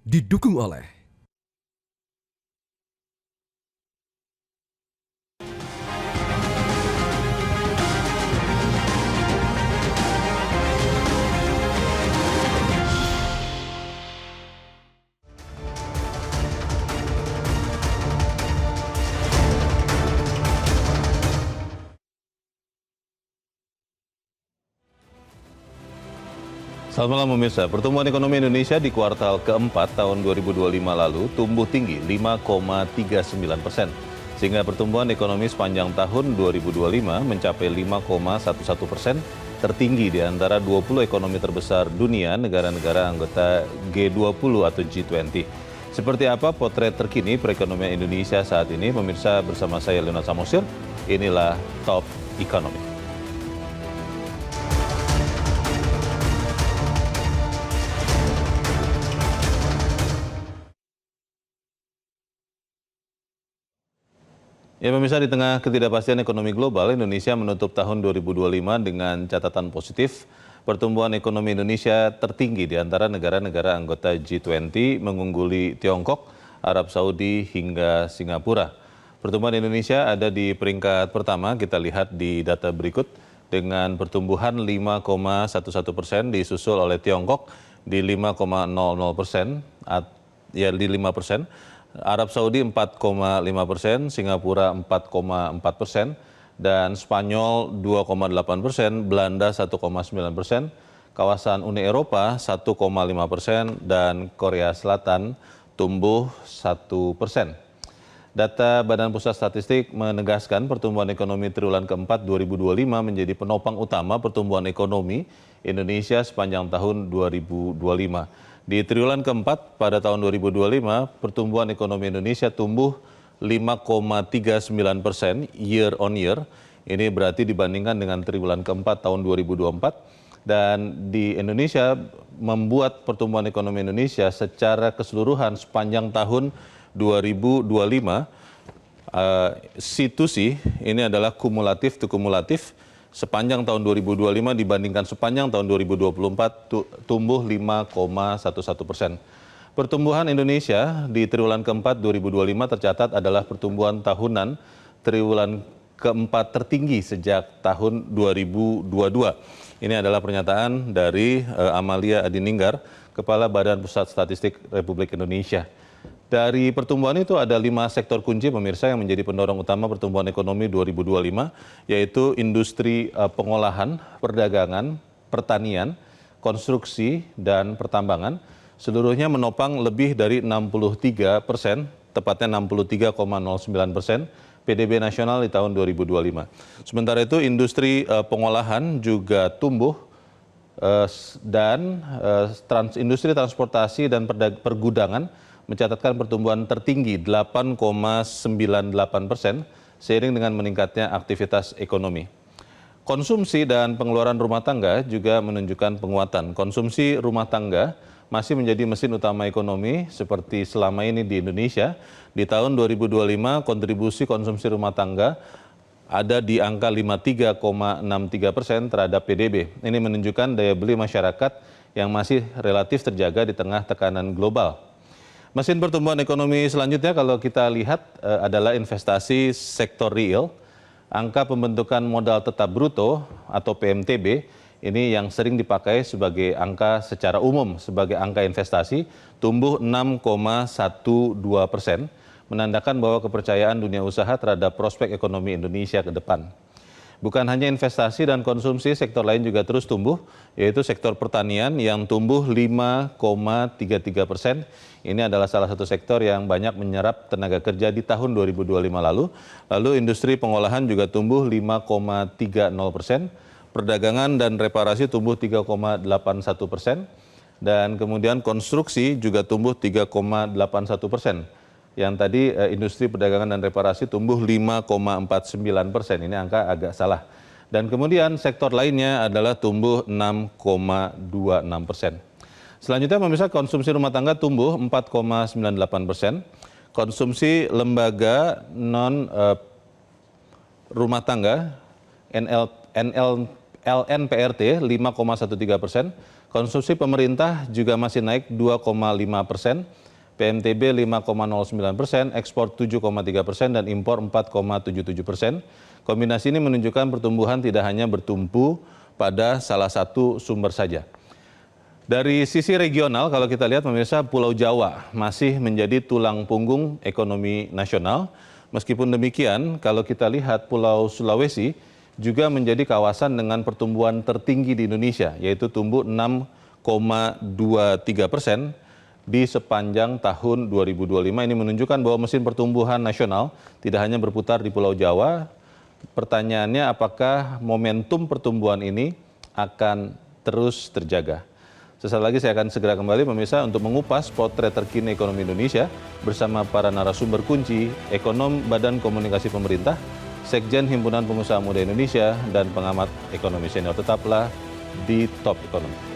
didukung oleh Selamat malam pemirsa, pertumbuhan ekonomi Indonesia di kuartal keempat tahun 2025 lalu tumbuh tinggi 5,39%, sehingga pertumbuhan ekonomi sepanjang tahun 2025 mencapai 5,11%, tertinggi di antara 20 ekonomi terbesar dunia negara-negara anggota G20 atau G20. Seperti apa potret terkini perekonomian Indonesia saat ini, pemirsa, bersama saya Leonard Samosir, inilah Top Economy. Ya pemirsa, di tengah ketidakpastian ekonomi global, Indonesia menutup tahun 2025 dengan catatan positif. Pertumbuhan ekonomi Indonesia tertinggi di antara negara-negara anggota G20, mengungguli Tiongkok, Arab Saudi, hingga Singapura. Pertumbuhan Indonesia ada di peringkat pertama, kita lihat di data berikut, dengan pertumbuhan 5,11%, disusul oleh Tiongkok di 5,00%, ya di 5%. Arab Saudi 4,5%, Singapura 4,4%, dan Spanyol 2,8%, Belanda 1,9%, kawasan Uni Eropa 1,5%, dan Korea Selatan tumbuh 1%. Data Badan Pusat Statistik menegaskan pertumbuhan ekonomi triwulan keempat 2025 menjadi penopang utama pertumbuhan ekonomi Indonesia sepanjang tahun 2025. Di triwulan keempat pada tahun 2025, pertumbuhan ekonomi Indonesia tumbuh 5,39% year on year. Ini berarti dibandingkan dengan triwulan keempat tahun 2024. Dan di Indonesia membuat pertumbuhan ekonomi Indonesia secara keseluruhan sepanjang tahun 2025, situsi ini adalah kumulatif to kumulatif. Sepanjang tahun 2025 dibandingkan sepanjang tahun 2024 tumbuh 5,11%. Pertumbuhan Indonesia di triwulan keempat 2025 tercatat adalah pertumbuhan tahunan triwulan keempat tertinggi sejak tahun 2022. Ini adalah pernyataan dari Amalia Adininggar, Kepala Badan Pusat Statistik Republik Indonesia. Dari pertumbuhan itu ada 5 sektor kunci pemirsa yang menjadi pendorong utama pertumbuhan ekonomi 2025, yaitu industri pengolahan, perdagangan, pertanian, konstruksi, dan pertambangan. Seluruhnya menopang lebih dari 63%, tepatnya 63,09% PDB nasional di tahun 2025. Sementara itu industri pengolahan juga tumbuh dan industri transportasi dan pergudangan mencatatkan pertumbuhan tertinggi 8,98% seiring dengan meningkatnya aktivitas ekonomi. Konsumsi dan pengeluaran rumah tangga juga menunjukkan penguatan. Konsumsi rumah tangga masih menjadi mesin utama ekonomi seperti selama ini di Indonesia. Di tahun 2025 kontribusi konsumsi rumah tangga ada di angka 53,63% terhadap PDB. Ini menunjukkan daya beli masyarakat yang masih relatif terjaga di tengah tekanan global. Mesin pertumbuhan ekonomi selanjutnya kalau kita lihat adalah investasi sektor real. Angka pembentukan modal tetap bruto atau PMTB ini yang sering dipakai sebagai angka secara umum sebagai angka investasi tumbuh 6,12%, menandakan bahwa kepercayaan dunia usaha terhadap prospek ekonomi Indonesia ke depan. Bukan hanya investasi dan konsumsi, sektor lain juga terus tumbuh, yaitu sektor pertanian yang tumbuh 5,33%. Ini adalah salah satu sektor yang banyak menyerap tenaga kerja di tahun 2025 lalu. Lalu industri pengolahan juga tumbuh 5,30%, perdagangan dan reparasi tumbuh 3,81%, dan kemudian konstruksi juga tumbuh 3,81%. Yang tadi industri perdagangan dan reparasi tumbuh 5,49%, ini angka agak salah. Dan kemudian sektor lainnya adalah tumbuh 6,26%. Selanjutnya pemirsa, konsumsi rumah tangga tumbuh 4,98%. Konsumsi lembaga non rumah tangga LNPRT 5,13%, konsumsi pemerintah juga masih naik 2,5%, PMTB 5,09%, ekspor 7,3% dan impor 4,77%. Kombinasi ini menunjukkan pertumbuhan tidak hanya bertumpu pada salah satu sumber saja. Dari sisi regional, kalau kita lihat pemirsa, Pulau Jawa masih menjadi tulang punggung ekonomi nasional. Meskipun demikian, kalau kita lihat Pulau Sulawesi juga menjadi kawasan dengan pertumbuhan tertinggi di Indonesia, yaitu tumbuh 6,23% di sepanjang tahun 2025. Ini menunjukkan bahwa mesin pertumbuhan nasional tidak hanya berputar di Pulau Jawa. Pertanyaannya, apakah momentum pertumbuhan ini akan terus terjaga? Sesaat lagi saya akan segera kembali pemirsa untuk mengupas potret terkini ekonomi Indonesia bersama para narasumber kunci, ekonom Badan Komunikasi Pemerintah, Sekjen Himpunan Pengusaha Muda Indonesia, dan pengamat ekonomi senior. Tetaplah di Top Ekonomi.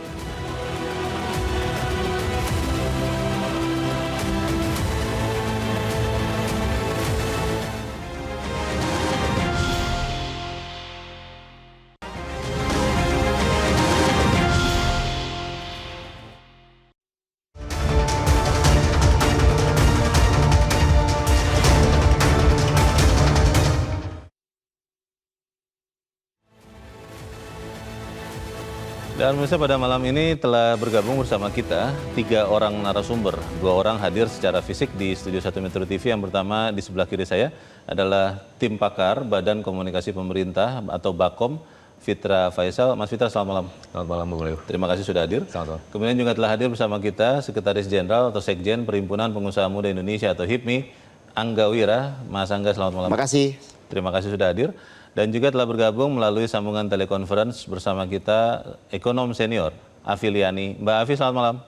Dan pemirsa, pada malam ini telah bergabung bersama kita 3 orang narasumber. 2 orang hadir secara fisik di Studio 1 Metro TV. Yang pertama di sebelah kiri saya adalah tim pakar Badan Komunikasi Pemerintah atau Bakom, Fitra Faisal. Mas Fitra, selamat malam. Selamat malam, Bung Leo. Terima kasih sudah hadir. Selamat malam. Kemudian juga telah hadir bersama kita Sekretaris Jenderal atau Sekjen Perhimpunan Pengusaha Muda Indonesia atau HIPMI, Angga Wira. Mas Angga, selamat malam. Terima kasih. Terima kasih sudah hadir. Dan juga telah bergabung melalui sambungan telekonferensi bersama kita ekonom senior Afi Liani. Mbak Afi, selamat malam.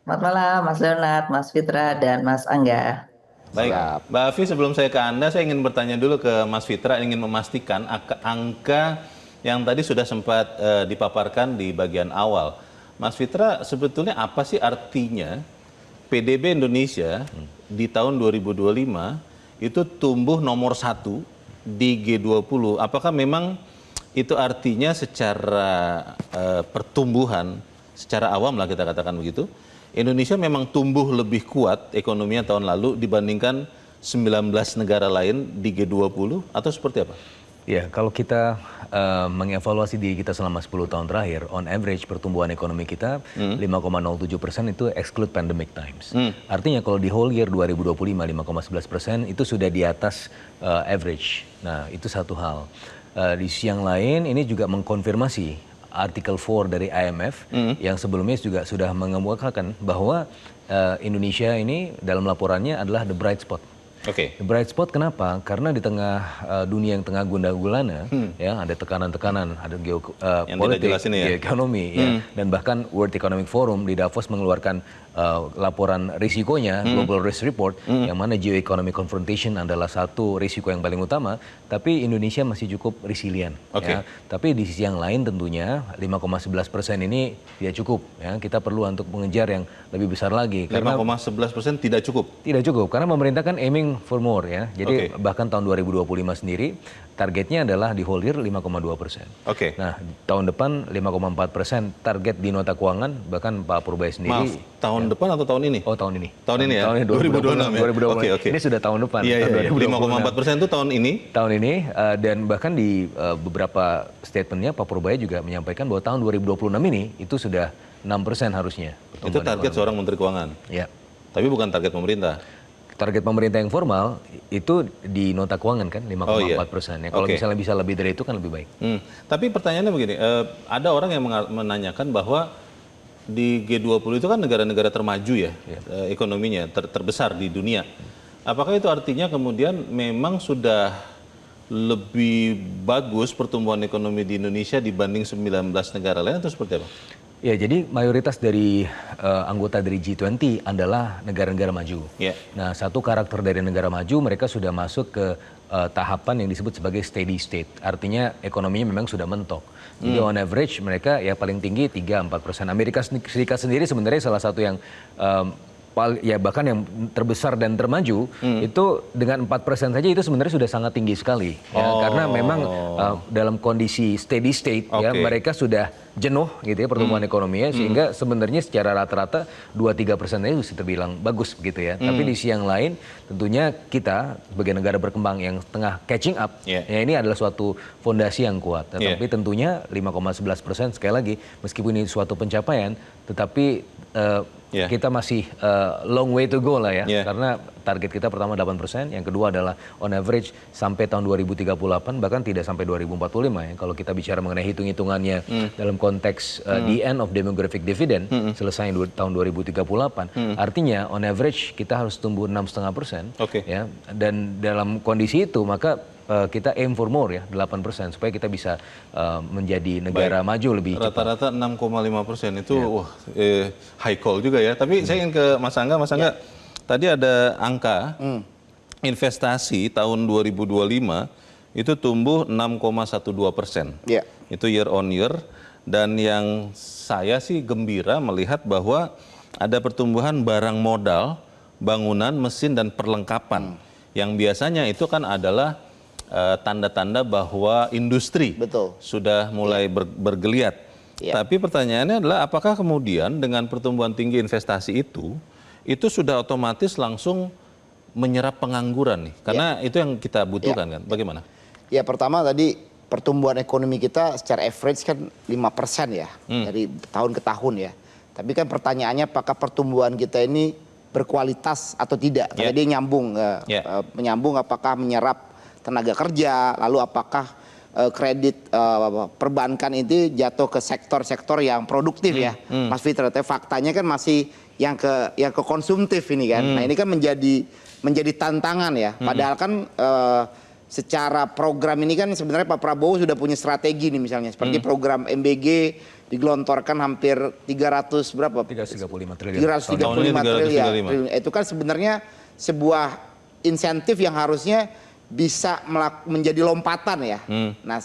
Selamat malam, Mas Leonard, Mas Fitra, dan Mas Angga. Baik, Mbak Afi, sebelum saya ke Anda, saya ingin bertanya dulu ke Mas Fitra, ingin memastikan angka yang tadi sudah sempat dipaparkan di bagian awal. Mas Fitra, sebetulnya apa sih artinya PDB Indonesia di tahun 2025 itu tumbuh nomor 1 di G20? Apakah memang itu artinya secara pertumbuhan, secara awam lah kita katakan begitu, Indonesia memang tumbuh lebih kuat ekonominya tahun lalu dibandingkan 19 negara lain di G20 atau seperti apa? Ya, kalau kita mengevaluasi diri kita selama 10 tahun terakhir, on average pertumbuhan ekonomi kita 5,07% itu exclude pandemic times. Artinya kalau di whole year 2025 5,11% itu sudah di atas average. Nah, itu satu hal. Di sisi yang lain ini juga mengkonfirmasi Artikel 4 dari IMF yang sebelumnya juga sudah mengemukakan bahwa Indonesia ini dalam laporannya adalah the bright spot. Oke. The bright spot kenapa? Karena di tengah dunia yang tengah gundah gulana, ya ada tekanan-tekanan, ada geopolitik, geoekonomi, ya, dan bahkan World Economic Forum di Davos mengeluarkan laporan risikonya, Global Risk Report, yang mana geoeconomic confrontation adalah satu risiko yang paling utama, tapi Indonesia masih cukup resilient. Ya. Tapi di sisi yang lain tentunya 5,11% ini tidak cukup. Ya. Kita perlu untuk mengejar yang lebih besar lagi. 5,11% tidak cukup? Tidak cukup, karena pemerintah kan aiming for more ya. Jadi bahkan tahun 2025 sendiri targetnya adalah di whole year 5,2%. Nah, tahun depan 5,4%. Target di nota keuangan bahkan Pak Purbaya sendiri. Maaf, tahun depan atau tahun ini? Oh, tahun ini. Tahun ini ya? Tahun ini 2026 ya? Ini sudah tahun depan. Iya, 5,4% itu tahun ini? Tahun ini, dan bahkan di beberapa statementnya Pak Purbaya juga menyampaikan bahwa tahun 2026 ini itu sudah 6% harusnya. Itu target seorang Menteri Keuangan? Ya. Tapi bukan target pemerintah? Target pemerintah yang formal itu di nota keuangan kan 5,4%. Ya, kalau misalnya bisa lebih dari itu kan lebih baik. Tapi pertanyaannya begini, ada orang yang menanyakan bahwa di G20 itu kan negara-negara termaju ya, ekonominya terbesar di dunia. Apakah itu artinya kemudian memang sudah lebih bagus pertumbuhan ekonomi di Indonesia dibanding 19 negara lain atau seperti apa? Ya, jadi mayoritas dari anggota dari G20 adalah negara-negara maju. Nah, satu karakter dari negara maju, mereka sudah masuk ke tahapan yang disebut sebagai steady state. Artinya ekonominya memang sudah mentok. Jadi on average mereka ya paling tinggi 3-4%. Amerika Serikat sendiri sebenarnya salah satu yang ya bahkan yang terbesar dan termaju itu dengan 4% saja itu sebenarnya sudah sangat tinggi sekali ya, karena memang dalam kondisi steady state ya mereka sudah jenuh gitu ya pertumbuhan ekonominya, sehingga sebenarnya secara rata-rata 2-3% aja sudah terbilang bagus begitu ya. Tapi di sisi yang lain tentunya kita sebagai negara berkembang yang tengah catching up ya, ini adalah suatu fondasi yang kuat. Tetapi tentunya 5,11% sekali lagi meskipun ini suatu pencapaian, tetapi kita masih long way to go lah ya, karena target kita pertama 8%, yang kedua adalah on average sampai tahun 2038, bahkan tidak sampai 2045 ya. Kalau kita bicara mengenai hitung-hitungannya dalam konteks the end of demographic dividend, selesai tahun 2038, artinya on average kita harus tumbuh 6,5%, ya. Dan dalam kondisi itu maka kita aim for more ya, 8%, supaya kita bisa menjadi negara maju lebih cepat. Rata-rata 6,5% itu high call juga ya. Tapi saya ingin ke Mas Angga. Mas Angga, tadi ada angka investasi tahun 2025 itu tumbuh 6,12%. Itu year on year. Dan yang saya sih gembira melihat bahwa ada pertumbuhan barang modal, bangunan, mesin, dan perlengkapan. Yang biasanya itu kan adalah tanda-tanda bahwa industri sudah mulai bergeliat. Tapi pertanyaannya adalah apakah kemudian dengan pertumbuhan tinggi investasi itu sudah otomatis langsung menyerap pengangguran nih? Karena itu yang kita butuhkan kan? Bagaimana? Ya, pertama tadi pertumbuhan ekonomi kita secara average kan 5% ya, dari tahun ke tahun ya. Tapi kan pertanyaannya apakah pertumbuhan kita ini berkualitas atau tidak? Jadi nyambung, menyambung apakah menyerap tenaga kerja, lalu apakah kredit perbankan itu jatuh ke sektor-sektor yang produktif ya, Mas Fitra. Tapi faktanya kan masih yang ke konsumtif ini kan. Nah ini kan menjadi tantangan ya. Padahal kan secara program ini kan sebenarnya Pak Prabowo sudah punya strategi nih, misalnya seperti program MBG digelontorkan hampir 335 triliun. Itu kan sebenarnya sebuah insentif yang harusnya bisa menjadi lompatan ya. Nah,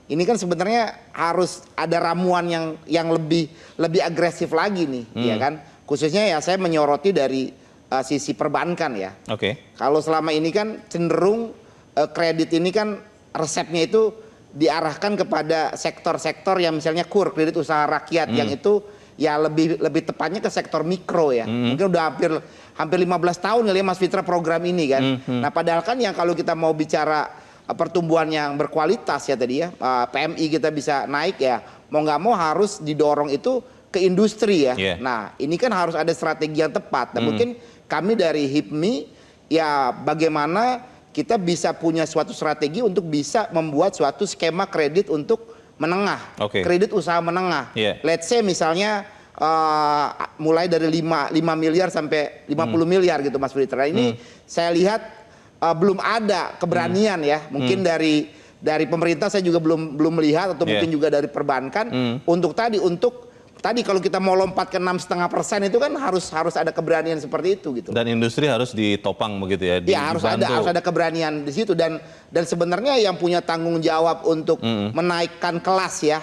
ini kan sebenarnya harus ada ramuan yang lebih agresif lagi nih, ya kan? Khususnya ya saya menyoroti dari sisi perbankan ya. Kalau selama ini kan cenderung kredit ini kan resepnya itu diarahkan kepada sektor-sektor yang misalnya KUR, kredit usaha rakyat, yang itu ya lebih tepatnya ke sektor mikro ya. Mungkin udah hampir 15 tahun kali ya Mas Fitra program ini kan. Nah padahal kan yang kalau kita mau bicara pertumbuhan yang berkualitas ya tadi ya, PMI kita bisa naik ya, mau nggak mau harus didorong itu ke industri ya. Nah ini kan harus ada strategi yang tepat. Dan mungkin kami dari HIPMI ya bagaimana kita bisa punya suatu strategi untuk bisa membuat suatu skema kredit untuk menengah, kredit usaha menengah. Let's say misalnya mulai dari 5 miliar sampai 50 miliar gitu Mas Fitra. Ini saya lihat belum ada keberanian ya. Mungkin dari pemerintah saya juga belum melihat, atau mungkin juga dari perbankan untuk kalau kita mau lompat ke 6,5% itu kan harus ada keberanian seperti itu gitu. Dan industri harus ditopang begitu ya. Ya harus ada keberanian di situ, dan sebenarnya yang punya tanggung jawab untuk menaikkan kelas ya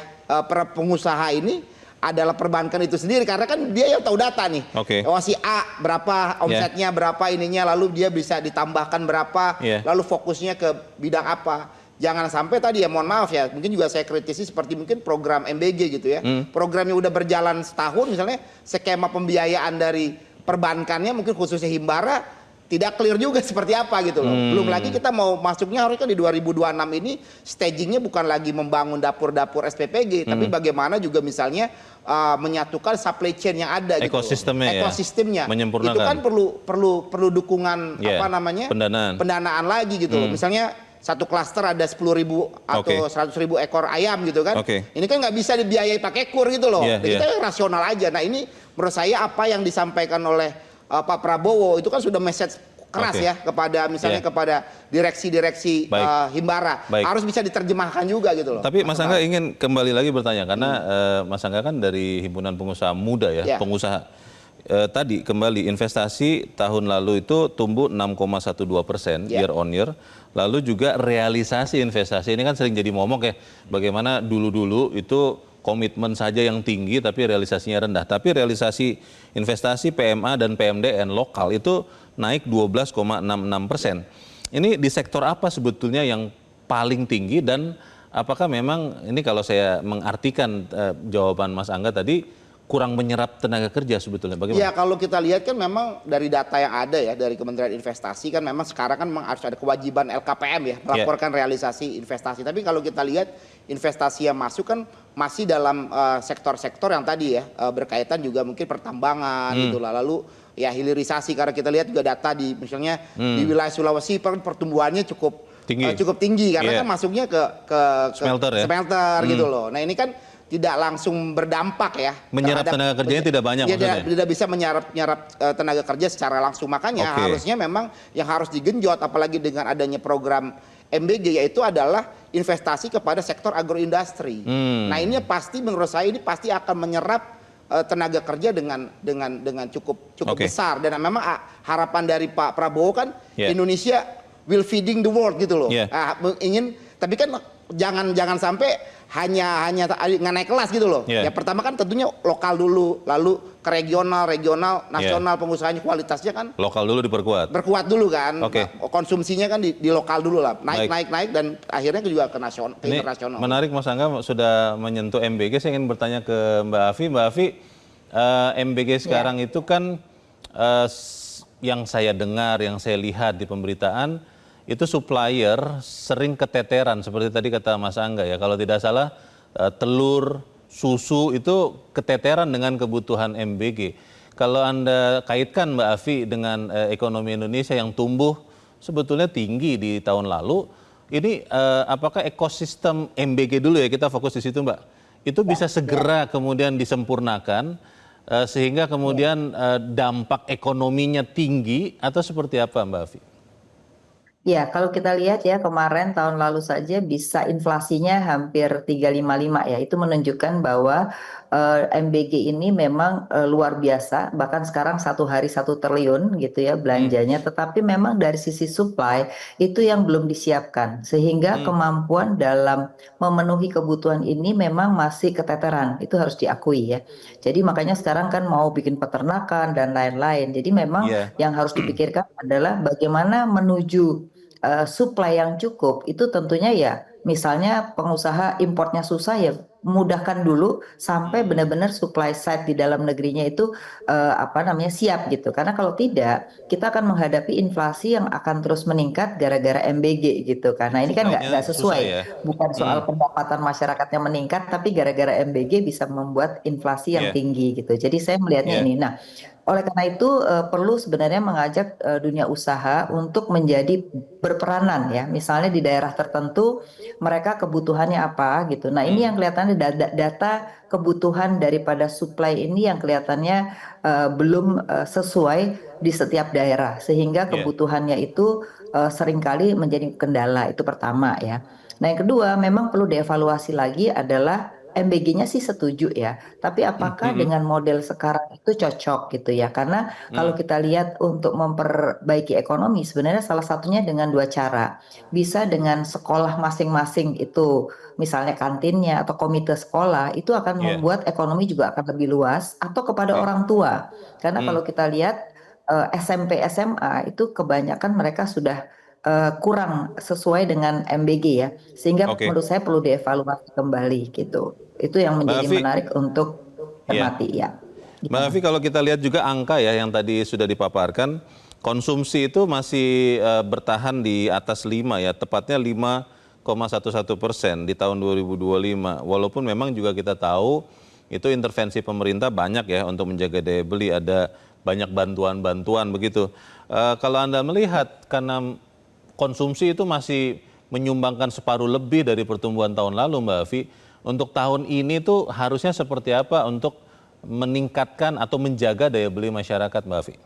pengusaha ini adalah perbankan itu sendiri, karena kan dia yang tahu data nih. Oh si A berapa omsetnya, berapa ininya, lalu dia bisa ditambahkan berapa, lalu fokusnya ke bidang apa. Jangan sampai tadi ya, mohon maaf ya, mungkin juga saya kritisi seperti mungkin program MBG gitu ya. Programnya udah berjalan setahun misalnya, skema pembiayaan dari perbankannya mungkin khususnya Himbara tidak clear juga seperti apa gitu loh. Belum lagi kita mau masuknya harusnya di 2026 ini stagingnya bukan lagi membangun dapur-dapur SPPG, tapi bagaimana juga misalnya menyatukan supply chain yang ada ekosistemnya gitu. Ekosistemnya menyempurnakan. Itu kan perlu dukungan pendanaan lagi gitu loh. Misalnya satu klaster ada 10.000 atau 100.000 ekor ayam gitu kan. Ini kan nggak bisa dibiayai pakai KUR gitu loh. Kita rasional aja. Nah ini menurut saya apa yang disampaikan oleh Pak Prabowo itu kan sudah message keras ya kepada misalnya kepada direksi-direksi Himbara. Harus bisa diterjemahkan juga gitu loh. Tapi Mas Angga ingin kembali lagi bertanya, karena Mas Angga kan dari Himpunan Pengusaha Muda ya, pengusaha. Tadi kembali investasi tahun lalu itu tumbuh 6,12% year on year. Lalu juga realisasi investasi ini kan sering jadi momok ya. Bagaimana dulu-dulu itu komitmen saja yang tinggi tapi realisasinya rendah. Tapi realisasi investasi PMA dan PMDN lokal itu naik 12,66%. Ini di sektor apa sebetulnya yang paling tinggi dan apakah memang ini kalau saya mengartikan jawaban Mas Angga tadi kurang menyerap tenaga kerja sebetulnya bagaimana? Ya kalau kita lihat kan memang dari data yang ada ya dari Kementerian Investasi kan memang sekarang kan memang harus ada kewajiban LKPM ya melaporkan realisasi investasi. Tapi kalau kita lihat investasi yang masuk kan masih dalam sektor-sektor yang tadi ya berkaitan juga mungkin pertambangan gitu lah. Lalu ya hilirisasi karena kita lihat juga data di misalnya di wilayah Sulawesi pertumbuhannya cukup tinggi karena kan masuknya ke smelter gitu loh. Nah ini kan tidak langsung berdampak ya. Menyerap tenaga kerjanya tidak banyak maksudnya? Tidak bisa menyerap tenaga kerja secara langsung. Makanya harusnya memang yang harus digenjot apalagi dengan adanya program MBG yaitu adalah investasi kepada sektor agroindustri. Nah ini pasti menurut saya ini pasti akan menyerap tenaga kerja dengan cukup besar. Dan memang harapan dari Pak Prabowo kan Indonesia will feeding the world gitu loh. Tapi kan jangan sampai hanya nggak naik kelas gitu loh. Ya pertama kan tentunya lokal dulu, lalu ke regional, nasional pengusahanya kualitasnya kan lokal dulu diperkuat. Berkuat dulu kan. Konsumsinya kan di lokal dulu lah. Naik dan akhirnya juga ke internasional. Menarik Mas Angga sudah menyentuh MBG. Saya ingin bertanya ke Mbak Afi. Mbak Afi, MBG sekarang itu kan yang saya dengar, yang saya lihat di pemberitaan itu supplier sering keteteran seperti tadi kata Mas Angga ya. Kalau tidak salah telur, susu itu keteteran dengan kebutuhan MBG. Kalau Anda kaitkan Mbak Afi dengan ekonomi Indonesia yang tumbuh sebetulnya tinggi di tahun lalu, ini apakah ekosistem MBG dulu ya kita fokus di situ Mbak, itu bisa segera kemudian disempurnakan sehingga kemudian dampak ekonominya tinggi atau seperti apa Mbak Afi? Ya, kalau kita lihat ya kemarin tahun lalu saja bisa inflasinya hampir 355 ya. Itu menunjukkan bahwa MBG ini memang luar biasa. Bahkan sekarang satu hari 1 triliun gitu ya belanjanya. Tetapi memang dari sisi supply itu yang belum disiapkan. Sehingga kemampuan dalam memenuhi kebutuhan ini memang masih keteteran. Itu harus diakui ya. Jadi makanya sekarang kan mau bikin peternakan dan lain-lain. Jadi memang yang harus dipikirkan adalah bagaimana menuju supply yang cukup. Itu tentunya ya misalnya pengusaha importnya susah ya mudahkan dulu sampai benar-benar supply side di dalam negerinya itu siap gitu. Karena kalau tidak kita akan menghadapi inflasi yang akan terus meningkat gara-gara MBG gitu. Karena ini kan nggak sesuai ya? Bukan soal pendapatan masyarakatnya meningkat tapi gara-gara MBG bisa membuat inflasi yang tinggi gitu. Jadi saya melihatnya ini. Nah, oleh karena itu perlu sebenarnya mengajak dunia usaha untuk menjadi berperanan ya. Misalnya di daerah tertentu mereka kebutuhannya apa gitu. Nah ini yang kelihatannya data kebutuhan daripada supply ini yang kelihatannya belum sesuai di setiap daerah. Sehingga kebutuhannya itu seringkali menjadi kendala. Itu pertama ya. Nah yang kedua memang perlu dievaluasi lagi adalah MBG-nya sih setuju ya, tapi apakah dengan model sekarang itu cocok gitu ya? Karena kalau kita lihat untuk memperbaiki ekonomi sebenarnya salah satunya dengan dua cara. Bisa dengan sekolah masing-masing itu misalnya kantinnya atau komite sekolah itu akan membuat ekonomi juga akan lebih luas atau kepada orang tua. Karena kalau kita lihat SMP SMA itu kebanyakan mereka sudah kurang sesuai dengan MBG ya, sehingga menurut saya perlu dievaluasi kembali gitu. Itu yang menjadi menarik untuk cermati ya. Mbak Afi, kalau kita lihat juga angka ya yang tadi sudah dipaparkan, konsumsi itu masih bertahan di atas 5 ya, tepatnya 5,11% di tahun 2025. Walaupun memang juga kita tahu itu intervensi pemerintah banyak ya untuk menjaga daya beli, ada banyak bantuan-bantuan begitu. Kalau Anda melihat karena konsumsi itu masih menyumbangkan separuh lebih dari pertumbuhan tahun lalu Mbak Afi. Untuk tahun ini tuh harusnya seperti apa untuk meningkatkan atau menjaga daya beli masyarakat Mbak Afi?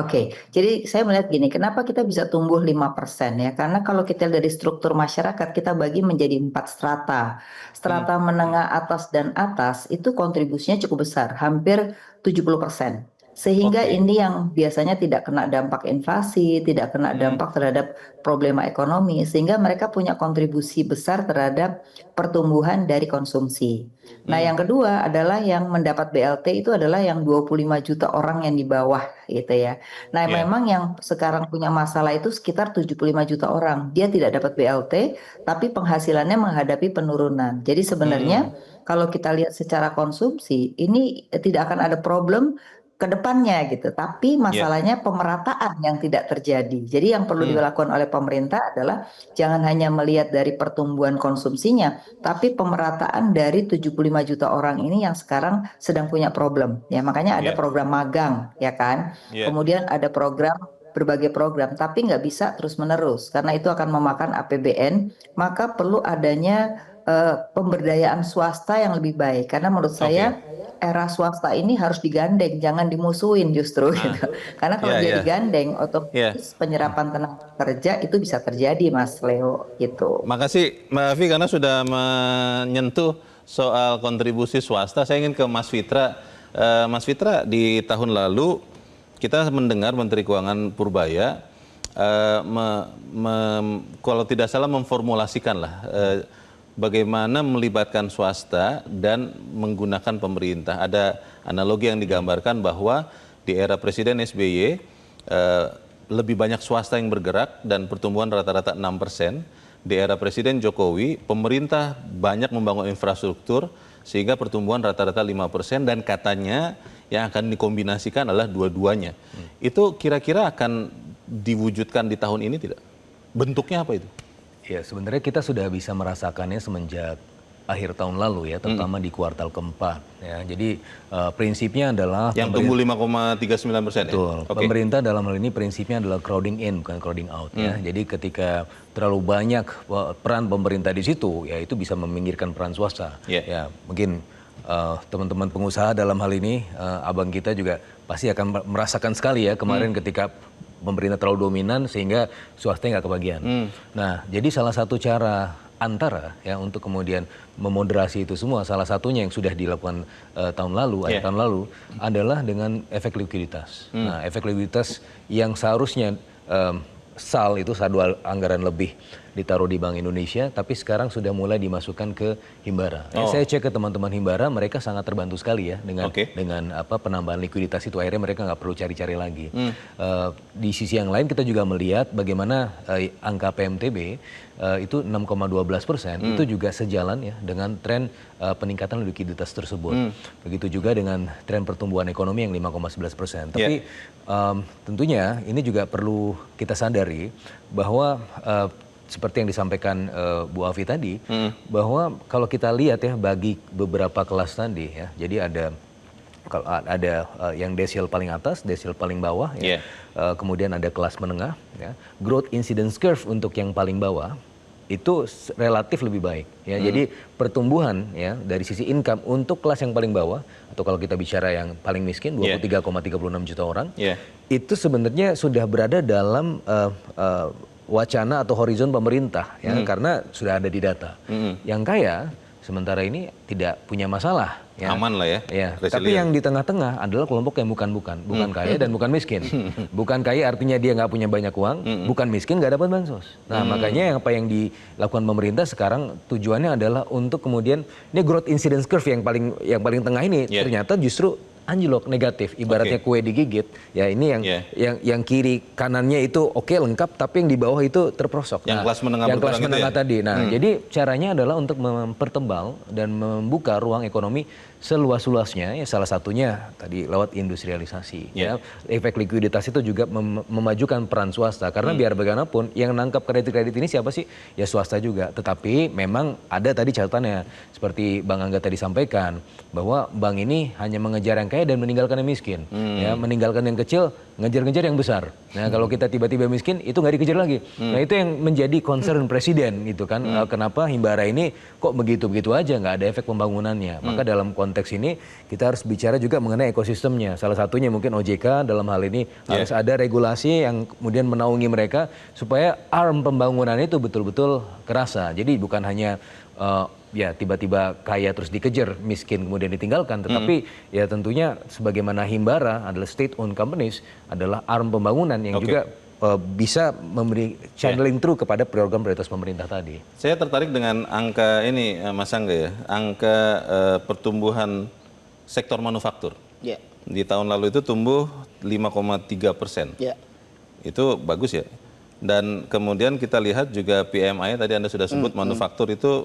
Oke, jadi saya melihat gini, kenapa kita bisa tumbuh 5% ya? Karena kalau kita lihat dari struktur masyarakat, kita bagi menjadi 4 strata. Strata menengah, atas, dan atas itu kontribusinya cukup besar, hampir 70%. Sehingga Oke. ini yang biasanya tidak kena dampak inflasi, tidak kena dampak terhadap problema ekonomi, sehingga mereka punya kontribusi besar terhadap pertumbuhan dari konsumsi. Nah, yang kedua adalah yang mendapat BLT itu adalah yang 25 juta orang yang di bawah gitu ya. Nah, Ya. memang yang sekarang punya masalah itu sekitar 75 juta orang. Dia tidak dapat BLT, tapi penghasilannya menghadapi penurunan. Jadi sebenarnya kalau kita lihat secara konsumsi, ini tidak akan ada problem ke depannya gitu. Tapi Ya. masalahnya pemerataan yang tidak terjadi. Jadi yang perlu dilakukan oleh pemerintah adalah jangan hanya melihat dari pertumbuhan konsumsinya, tapi pemerataan dari 75 juta orang ini yang sekarang sedang punya problem. Ya, makanya ada Ya. program magang, ya kan? Ya. Kemudian ada berbagai program, tapi nggak bisa terus-menerus karena itu akan memakan APBN, maka perlu adanya pemberdayaan swasta yang lebih baik. Karena menurut Oke. saya era swasta ini harus digandeng, jangan dimusuhin justru gitu. Karena kalau Ya, dia ya. digandeng, Ya. otomatis penyerapan tenaga kerja itu bisa terjadi, Mas Leo, gitu. Makasih Mbak Afi karena sudah menyentuh soal kontribusi swasta. Saya ingin ke Mas Fitra. Mas Fitra, di tahun lalu kita mendengar Menteri Keuangan Purbaya kalau tidak salah memformulasikan lah bagaimana melibatkan swasta dan menggunakan pemerintah. Ada analogi yang digambarkan bahwa di era Presiden SBY lebih banyak swasta yang bergerak dan pertumbuhan rata-rata 6%. Di era Presiden Jokowi, pemerintah banyak membangun infrastruktur sehingga pertumbuhan rata-rata 5% dan katanya yang akan dikombinasikan adalah dua-duanya. Itu kira-kira akan diwujudkan di tahun ini tidak? Bentuknya apa itu? Ya, sebenarnya kita sudah bisa merasakannya semenjak akhir tahun lalu ya, terutama di kuartal keempat. Ya, jadi prinsipnya adalah Yang tumbuh 5,39% ya? betul. Oke. Pemerintah dalam hal ini prinsipnya adalah crowding in, bukan crowding out ya. Jadi ketika terlalu banyak peran pemerintah di situ, ya itu bisa meminggirkan peran swasta. Yeah. Ya, mungkin teman-teman pengusaha dalam hal ini, abang kita juga pasti akan merasakan sekali ya kemarin ketika pemerintah terlalu dominan sehingga swasta nggak kebagian. Nah, jadi salah satu cara antara ya untuk kemudian memoderasi itu semua, salah satunya yang sudah dilakukan tahun lalu, akhir tahun lalu adalah dengan efek likuiditas. Nah, efek likuiditas yang seharusnya SAL itu saldo anggaran lebih ditaruh di Bank Indonesia, tapi sekarang sudah mulai dimasukkan ke Himbara. Saya cek ke teman-teman Himbara, mereka sangat terbantu sekali ya dengan apa penambahan likuiditas itu. Akhirnya mereka nggak perlu cari-cari lagi. Di sisi yang lain kita juga melihat bagaimana angka PMTB itu 6,12%, itu juga sejalan ya dengan tren peningkatan likuiditas tersebut. Begitu juga dengan tren pertumbuhan ekonomi yang 5,11%. Tapi tentunya ini juga perlu kita sadari bahwa seperti yang disampaikan Bu Afi tadi, bahwa kalau kita lihat ya bagi beberapa kelas tadi ya, jadi ada yang desil paling atas, desil paling bawah, ya. Kemudian ada kelas menengah, ya. Growth incidence curve untuk yang paling bawah itu relatif lebih baik, ya. Jadi pertumbuhan ya dari sisi income untuk kelas yang paling bawah atau kalau kita bicara yang paling miskin 23,36 juta orang, itu sebenarnya sudah berada dalam wacana atau horizon pemerintah ya karena sudah ada di data. Yang kaya sementara ini tidak punya masalah ya. Aman lah ya. Ya, tapi yang di tengah-tengah adalah kelompok yang bukan kaya dan bukan miskin. Bukan kaya artinya dia nggak punya banyak uang, bukan miskin nggak dapat bansos. Nah, makanya apa yang dilakukan pemerintah sekarang tujuannya adalah untuk kemudian ini growth incidence curve yang paling tengah ini ternyata justru anjlok negatif, ibaratnya kue digigit. Ya ini yang kiri kanannya itu oke lengkap, tapi yang di bawah itu terprosok. Yang kelas menengah yang kelas menengah itu ya? tadi. Nah, jadi caranya adalah untuk mempertebal dan membuka ruang ekonomi seluas-luasnya. Ya, salah satunya tadi lewat industrialisasi. Ya, efek likuiditas itu juga memajukan peran swasta karena biar bagaimanapun yang nangkap kredit-kredit ini siapa sih? Ya swasta juga. Tetapi memang ada tadi catatannya seperti Bang Angga tadi sampaikan bahwa bank ini hanya mengejar yang kaya dan meninggalkan yang miskin. Ya, meninggalkan yang kecil, ngejar-ngejar yang besar. Nah, kalau kita tiba-tiba miskin, itu nggak dikejar lagi. Nah, itu yang menjadi concern presiden, gitu kan. Kenapa Himbara ini kok begitu-begitu aja, nggak ada efek pembangunannya. Maka dalam konteks ini, kita harus bicara juga mengenai ekosistemnya. Salah satunya mungkin OJK dalam hal ini harus ada regulasi yang kemudian menaungi mereka, supaya arm pembangunan itu betul-betul kerasa. Jadi bukan hanya ya tiba-tiba kaya terus dikejar, miskin kemudian ditinggalkan. Tetapi ya tentunya sebagaimana Himbara adalah state owned companies, adalah arm pembangunan yang juga bisa memberi channeling through kepada program prioritas pemerintah tadi. Saya tertarik dengan angka ini, Mas Angga ya, angka pertumbuhan sektor manufaktur. Ya. Di tahun lalu itu tumbuh 5,3%. Ya. Itu bagus ya. Dan kemudian kita lihat juga PMI tadi Anda sudah sebut manufaktur itu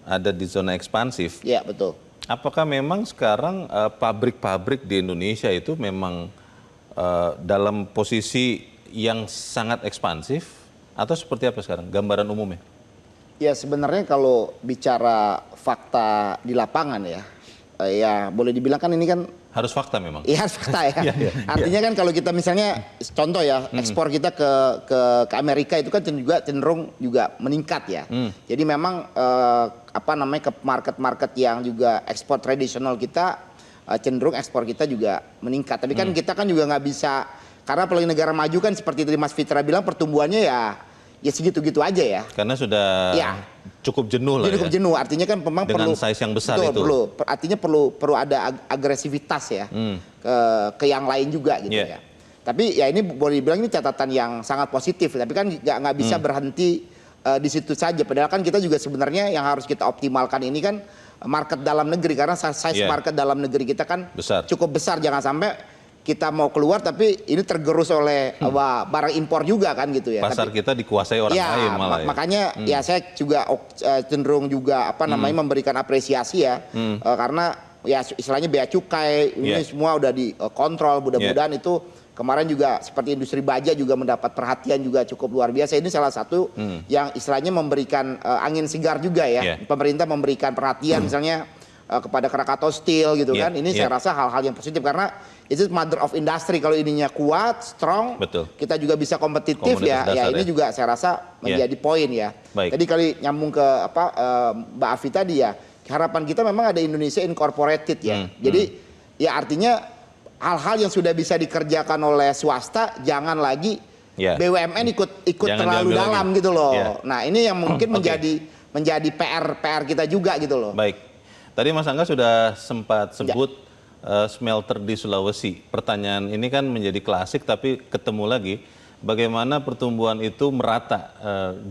ada di zona ekspansif. Ya, betul. Apakah memang sekarang pabrik-pabrik di Indonesia itu memang dalam posisi yang sangat ekspansif atau seperti apa sekarang gambaran umumnya? Ya, sebenarnya kalau bicara fakta di lapangan ya, ya boleh dibilang kan ini kan Harus fakta memang. iya fakta ya. Artinya kan kalau kita misalnya contoh ya ekspor kita ke Amerika itu kan cenderung juga meningkat ya. Jadi memang apa namanya ke market-market yang juga ekspor tradisional kita cenderung ekspor kita juga meningkat. Tapi kan kita kan juga nggak bisa karena apalagi negara maju kan seperti tadi Mas Fitra bilang pertumbuhannya ya segitu-gitu aja ya. Karena sudah cukup jenuh lah Cukup ya. jenuh, artinya kan memang Dengan perlu size yang besar betul, itu. artinya perlu ada agresivitas ya ke yang lain juga gitu ya. Tapi ya ini boleh dibilang ini catatan yang sangat positif, tapi kan nggak bisa berhenti di situ saja. Padahal kan kita juga sebenarnya yang harus kita optimalkan ini kan market dalam negeri karena size market dalam negeri kita kan cukup besar, jangan sampai kita mau keluar tapi ini tergerus oleh barang impor juga kan gitu ya. Pasar kita dikuasai orang lain malah ya. Makanya ya saya juga cenderung juga apa namanya memberikan apresiasi ya karena ya istilahnya bea cukai ini semua udah dikontrol, mudah-mudahan itu kemarin juga seperti industri baja juga mendapat perhatian juga cukup luar biasa. Ini salah satu yang istilahnya memberikan angin segar juga ya. Pemerintah memberikan perhatian misalnya kepada Krakatau Steel gitu kan. Ini saya rasa hal-hal yang positif karena itu mother of industry. Kalau ininya kuat, strong, kita juga bisa kompetitif ya. Ya ini juga saya rasa menjadi poin ya. Tadi kali nyambung ke apa Mbak Afi tadi ya. Harapan kita memang ada Indonesia incorporated ya. Jadi ya artinya hal-hal yang sudah bisa dikerjakan oleh swasta jangan lagi BUMN ikut terlalu dalam gitu loh. Nah, ini yang mungkin menjadi PR kita juga gitu loh. Baik. Tadi Mas Angga sudah sempat sebut smelter di Sulawesi. Pertanyaan ini kan menjadi klasik tapi ketemu lagi bagaimana pertumbuhan itu merata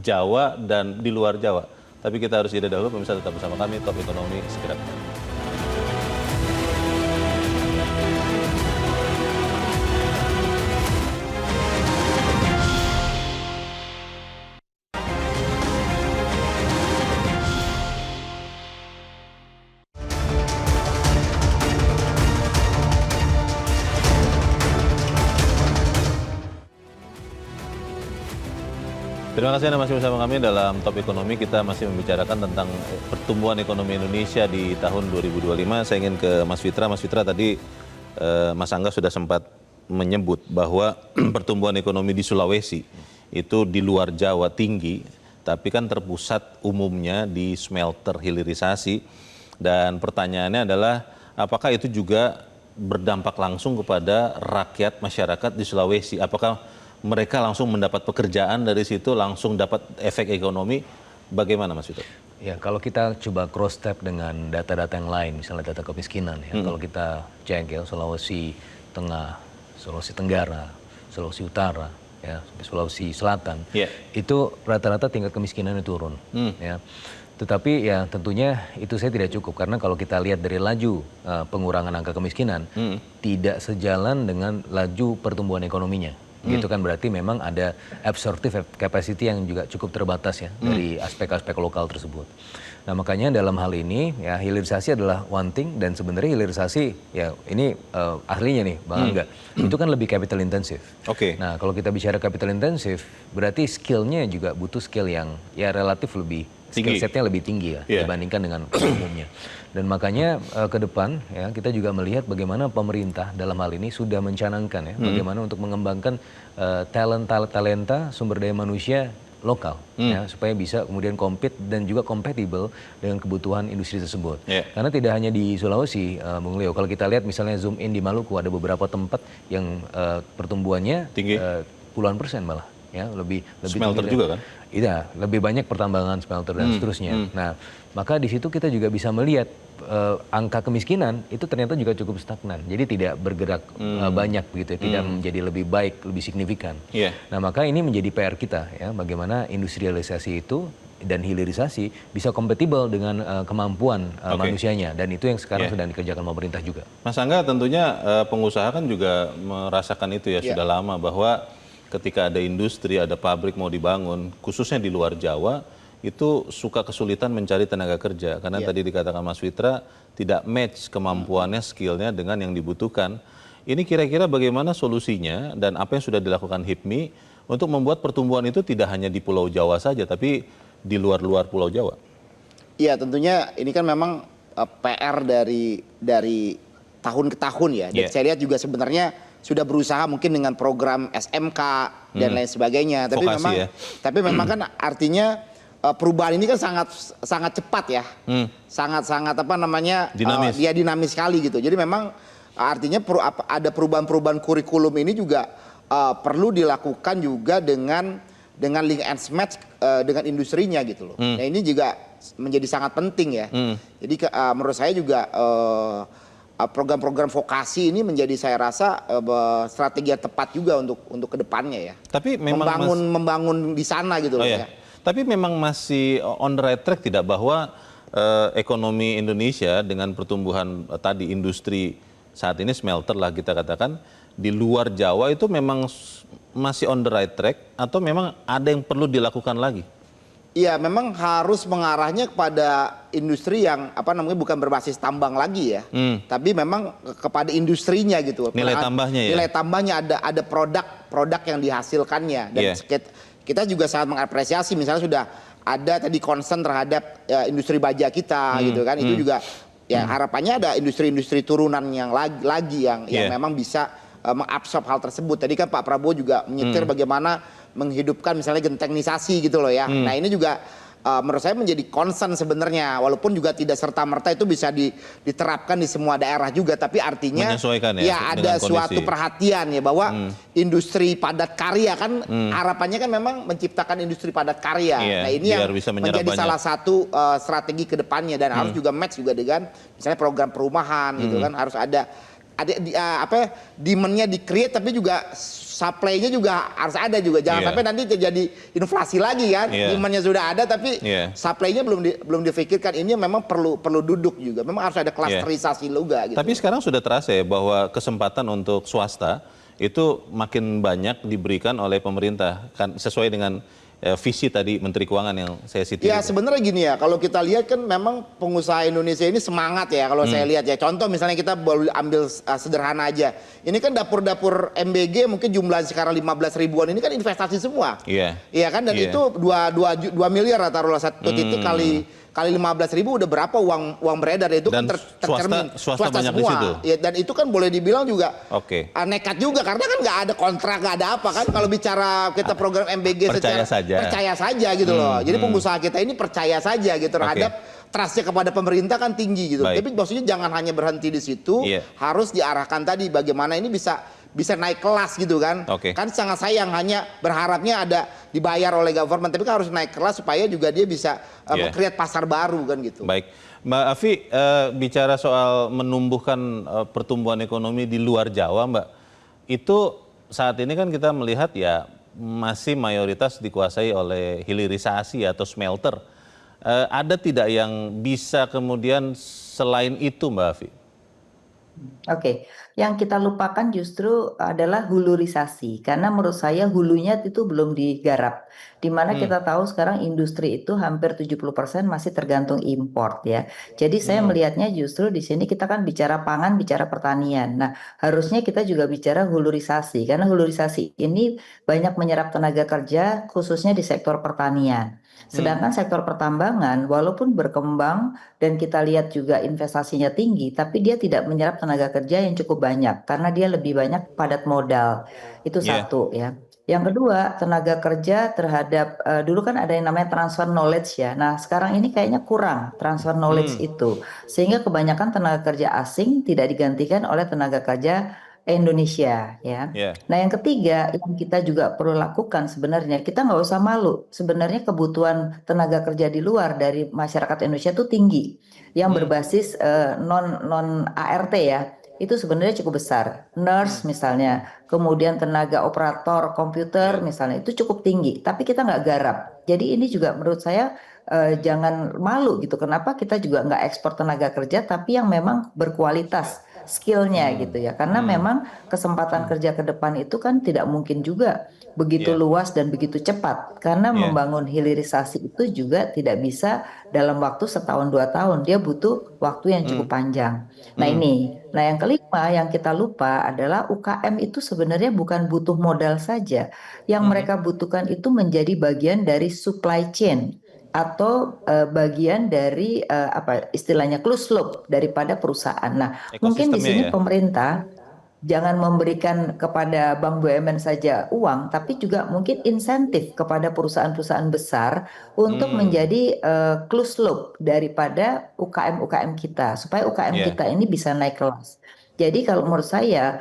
Jawa dan di luar Jawa. Tapi kita harus jeda dahulu, pemirsa tetap bersama kami, Top Ekonomi segera kembali. Terima kasih Anda masih bersama kami dalam Top Ekonomi. Kita masih membicarakan tentang pertumbuhan ekonomi Indonesia di tahun 2025. Saya ingin ke Mas Fitra. Mas Fitra, tadi Mas Angga sudah sempat menyebut bahwa pertumbuhan ekonomi di Sulawesi itu di luar Jawa tinggi, tapi kan terpusat umumnya di smelter hilirisasi. Dan pertanyaannya adalah apakah itu juga berdampak langsung kepada rakyat masyarakat di Sulawesi? Apakah mereka langsung mendapat pekerjaan dari situ, langsung dapat efek ekonomi? Bagaimana Mas Vito? Ya, kalau kita coba cross step dengan data-data yang lain, misalnya data kemiskinan, ya, kalau kita cek ya Sulawesi Tengah, Sulawesi Tenggara, Sulawesi Utara, ya, Sulawesi Selatan, itu rata-rata tingkat kemiskinannya turun. Ya. Tetapi ya tentunya itu saya tidak cukup karena kalau kita lihat dari laju pengurangan angka kemiskinan tidak sejalan dengan laju pertumbuhan ekonominya. Gitu kan berarti memang ada absorptive capacity yang juga cukup terbatas ya dari aspek-aspek lokal tersebut. Nah makanya dalam hal ini ya hilirisasi adalah one thing dan sebenarnya hilirisasi ya ini ahlinya nih Bang Angga itu kan lebih capital intensive. Nah kalau kita bicara capital intensive berarti skillnya juga butuh skill yang ya relatif lebih skill setnya lebih tinggi ya dibandingkan dengan umumnya. Dan makanya ke depan ya kita juga melihat bagaimana pemerintah dalam hal ini sudah mencanangkan ya bagaimana untuk mengembangkan talenta sumber daya manusia lokal ya supaya bisa kemudian compete dan juga compatible dengan kebutuhan industri tersebut. Karena tidak hanya di Sulawesi, Bung Leo, kalau kita lihat misalnya zoom in di Maluku ada beberapa tempat yang pertumbuhannya tinggi. Puluhan persen malah ya, lebih Smelter tinggi. juga kan? Iya, lebih banyak pertambangan smelter dan seterusnya. Nah, maka di situ kita juga bisa melihat angka kemiskinan itu ternyata juga cukup stagnan. Jadi tidak bergerak banyak begitu ya, tidak menjadi lebih baik, lebih signifikan. Iya. Nah, maka ini menjadi PR kita ya, bagaimana industrialisasi itu dan hilirisasi bisa kompatibel dengan kemampuan manusianya, dan itu yang sekarang sedang dikerjakan pemerintah juga. Mas Angga, tentunya pengusaha kan juga merasakan itu ya sudah lama, bahwa ketika ada industri, ada pabrik mau dibangun, khususnya di luar Jawa, itu suka kesulitan mencari tenaga kerja. Karena tadi dikatakan Mas Fitra, tidak match kemampuannya, skillnya dengan yang dibutuhkan. Ini kira-kira bagaimana solusinya dan apa yang sudah dilakukan HIPMI untuk membuat pertumbuhan itu tidak hanya di Pulau Jawa saja, tapi di luar-luar Pulau Jawa? Iya, tentunya ini kan memang PR dari tahun ke tahun ya. Dan saya lihat juga sebenarnya sudah berusaha mungkin dengan program SMK dan lain sebagainya. Tapi Vokasi tapi memang kan artinya perubahan ini kan sangat cepat ya. Sangat apa namanya? Dinamis. Dia dinamis sekali gitu. Jadi memang artinya ada perubahan-perubahan kurikulum ini juga perlu dilakukan juga dengan link and match dengan industrinya gitu loh. Nah, ini juga menjadi sangat penting ya. Jadi menurut saya juga program-program vokasi ini menjadi, saya rasa, strategi yang tepat juga untuk kedepannya ya. Tapi memang membangun di sana gitu loh ya. Tapi memang masih on the right track tidak, bahwa ekonomi Indonesia dengan pertumbuhan tadi industri saat ini smelter lah kita katakan, di luar Jawa itu memang masih on the right track atau memang ada yang perlu dilakukan lagi? Iya, memang harus mengarahnya kepada industri yang bukan berbasis tambang lagi ya, tapi memang kepada industrinya gitu. Nilai tambahnya ya. Nilai tambahnya ada produk yang dihasilkannya, dan kita juga sangat mengapresiasi misalnya sudah ada tadi concern terhadap industri baja kita gitu kan. Itu juga ya harapannya ada industri-industri turunan yang lagi yang memang bisa mengabsorb hal tersebut. Tadi kan Pak Prabowo juga menyetir bagaimana menghidupkan misalnya genteknisasi gitu loh ya. Nah, ini juga menurut saya menjadi concern sebenarnya, walaupun juga tidak serta-merta itu bisa diterapkan di semua daerah juga, tapi artinya ya ada suatu perhatian ya bahwa industri padat karya kan harapannya kan memang menciptakan industri padat karya. Nah, ini yang menjadi salah satu strategi kedepannya, dan harus juga match juga dengan misalnya program perumahan gitu kan, harus ada demand-nya di-create, tapi juga supply-nya juga harus ada juga. Jangan sampai nanti terjadi inflasi lagi kan. Demand-nya sudah ada tapi supply-nya belum difikirkan. Ini memang perlu duduk juga. Memang harus ada klasterisasi juga gitu. Tapi sekarang sudah terasa ya bahwa kesempatan untuk swasta itu makin banyak diberikan oleh pemerintah kan, sesuai dengan visi tadi Menteri Keuangan yang saya sitir. Ya sebenarnya gini ya, kalau kita lihat kan memang pengusaha Indonesia ini semangat ya kalau saya lihat ya. Contoh misalnya kita boleh ambil sederhana aja. Ini kan dapur-dapur MBG mungkin jumlah sekarang 15 ribuan, ini kan investasi semua. Iya kan, dan itu 2 miliar taruhlah satu titik kali 15.000 udah berapa uang beredar, itu dan kan tercermin swasta banyak semua. Di situ. Ya, dan itu kan boleh dibilang juga nekat juga karena kan nggak ada kontrak, nggak ada apa kan. Kalau bicara kita program MBG percaya saja gitu loh. Jadi pengusaha kita ini percaya saja gitu terhadap trustnya kepada pemerintah kan tinggi gitu. Tapi maksudnya jangan hanya berhenti di situ, harus diarahkan tadi bagaimana ini bisa naik kelas gitu kan. Kan sangat sayang hanya berharapnya ada dibayar oleh government, tapi kan harus naik kelas supaya juga dia bisa create pasar baru kan gitu. Baik, Mbak Afi, bicara soal menumbuhkan pertumbuhan ekonomi di luar Jawa, Mbak, itu saat ini kan kita melihat ya masih mayoritas dikuasai oleh hilirisasi atau smelter. Ada tidak yang bisa kemudian selain itu, Mbak Afi? Oke, yang kita lupakan justru adalah hulurisasi, karena menurut saya hulunya itu belum digarap. Di mana kita tahu sekarang industri itu hampir 70% masih tergantung import ya. Jadi saya melihatnya justru di sini kita kan bicara pangan, bicara pertanian. Nah, harusnya kita juga bicara hulurisasi, karena hulurisasi ini banyak menyerap tenaga kerja khususnya di sektor pertanian. Sedangkan sektor pertambangan walaupun berkembang dan kita lihat juga investasinya tinggi, tapi dia tidak menyerap tenaga kerja yang cukup banyak karena dia lebih banyak padat modal. Itu satu ya. Yang kedua, tenaga kerja terhadap dulu kan ada yang namanya transfer knowledge ya. Nah, sekarang ini kayaknya kurang transfer knowledge itu. Sehingga kebanyakan tenaga kerja asing tidak digantikan oleh tenaga kerja Indonesia ya. Ya. Nah yang ketiga yang kita juga perlu lakukan sebenarnya kita nggak usah malu. Sebenarnya kebutuhan tenaga kerja di luar dari masyarakat Indonesia itu tinggi, yang berbasis non non ART ya. Itu sebenarnya cukup besar. Nurse misalnya, kemudian tenaga operator komputer Ya. misalnya itu cukup tinggi. Tapi kita nggak garap. Jadi ini juga menurut saya jangan malu gitu. Kenapa kita juga nggak ekspor tenaga kerja tapi yang memang berkualitas skillnya gitu ya. Karena memang kesempatan kerja ke depan itu kan tidak mungkin juga begitu Ya. luas dan begitu cepat. Karena Ya. membangun hilirisasi itu juga tidak bisa dalam waktu setahun 2 tahun. Dia butuh waktu yang cukup panjang. Nah ini, nah yang kelima yang kita lupa adalah UKM itu sebenarnya bukan butuh modal saja. Yang mereka butuhkan itu menjadi bagian dari supply chain atau bagian dari apa istilahnya closed loop daripada perusahaan. Nah, mungkin di Ekosistemnya sini ya. pemerintah jangan memberikan kepada bank BUMN saja uang, tapi juga mungkin insentif kepada perusahaan-perusahaan besar untuk menjadi closed loop daripada UKM-UKM kita, supaya UKM Ya. kita ini bisa naik kelas. Jadi kalau menurut saya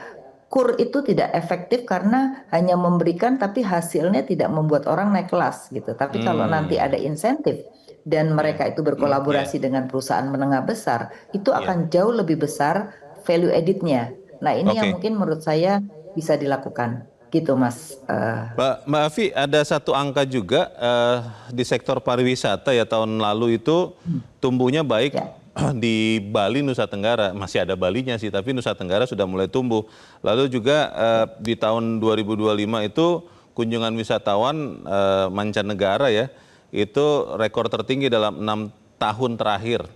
KUR itu tidak efektif karena hanya memberikan tapi hasilnya tidak membuat orang naik kelas gitu. Tapi kalau nanti ada insentif dan Ya. mereka itu Ya. berkolaborasi dengan perusahaan menengah besar, itu Ya. akan jauh lebih besar value added-nya. Nah, ini yang Oke. mungkin menurut saya bisa dilakukan. Gitu, Mas. Mbak Afi, ada satu angka juga di sektor pariwisata ya tahun lalu itu tumbuhnya baik Ya. di Bali, Nusa Tenggara. Masih ada Balinya sih, tapi Nusa Tenggara sudah mulai tumbuh. Lalu juga di tahun 2025 itu kunjungan wisatawan mancanegara ya, itu rekor tertinggi dalam 6 tahun terakhir,